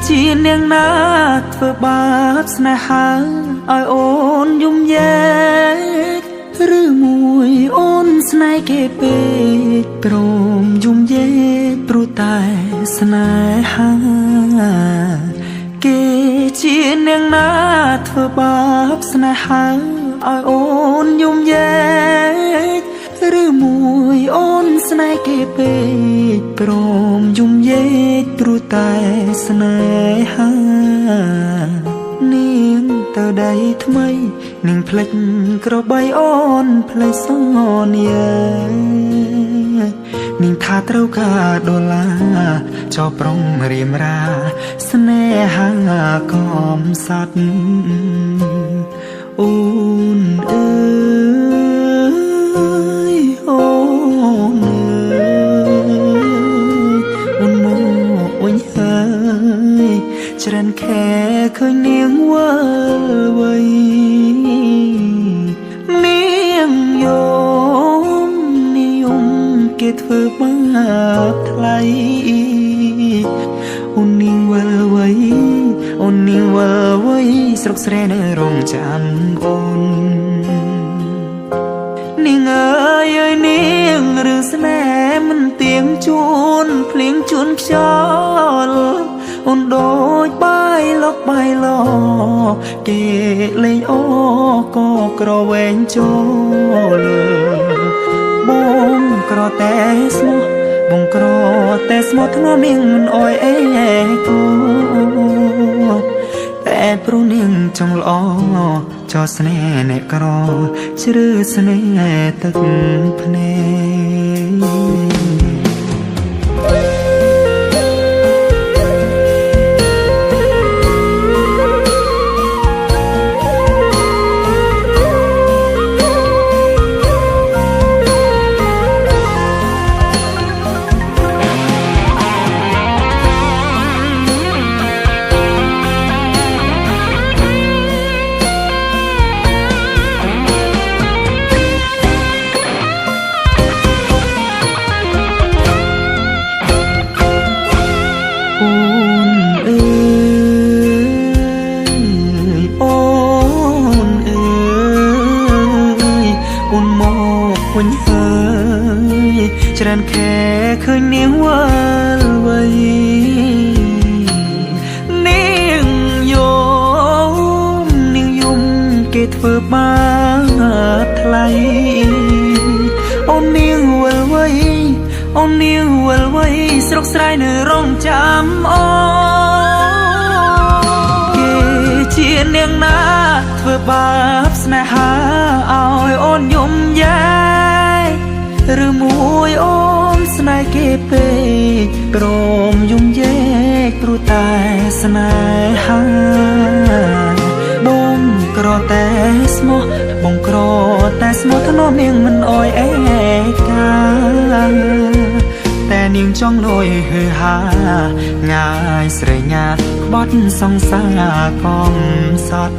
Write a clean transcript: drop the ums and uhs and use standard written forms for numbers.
ជានាងណាធ្វើបាបស្នេហាឲ្យអូនយំយែកឬមួយអូនស្នេហ៍គេពេកព្រមយំយែកព្រោះតែស្នេហាគេជានាងណាធ្វើបាបស្នេហាឲ្យអូនយំយែកឬមួយអូនស្នេហ៍គេពេកព្រមយំយែកព្រោះតែស្នេហានាងទៅដៃថ្មីនាងភ្លេចក្របីអូនភ្លេចសន្យានាងថាត្រូវការដុល្លារចោប្រុងរៀមរាស្នេហាកំសត់អូនអើយអូនអើយអូនមកវិញហើយច្រើនខែឃើញនាងវើវៃនាងយំគេធ្វើបាបថ្លៃអូននាងវើវៃអូននាងវើវៃស្រុកស្រែនៅរងចាំអូននាងអើយនាងរឿងស្នេហ៍មិនទៀងជួនភ្លៀងជួនខ្យល់អូនដូចបាយលកបាយលគេលេងអូក៏ក្រវែងចូលបងក្រតែស្មោះបងក្រតែស្មោះធ្នមនាងមិនអោយអេគូតែព្រោះនាងចង់ល្អចោស្នេហ៍អ្នកក្រជ្រឺស្នេហ៍ទឹកភ្នែកវិញហើយច្រើនខែឃើញនាងវើវៃនាងយំគេធ្វើបាបថ្លៃអូននាងវល់វៃអូននាងវល់វៃស្រុកស្រែនៅរងចាំអូគេជានាងណាធ្វើបាបស្នេហាឲ្យអូនយំយែឬមួយអូនស្នេហ៍គេពេកព្រមយំយែកព្រោះតែស្នេហាបងក្រតែស្មោះបងក្រតែស្មោះធ្នមនាងមិនអោយអេកាតែនាងចង់លយហឺហាងាយស្រែកញាក្បត់សង្សារកំសត់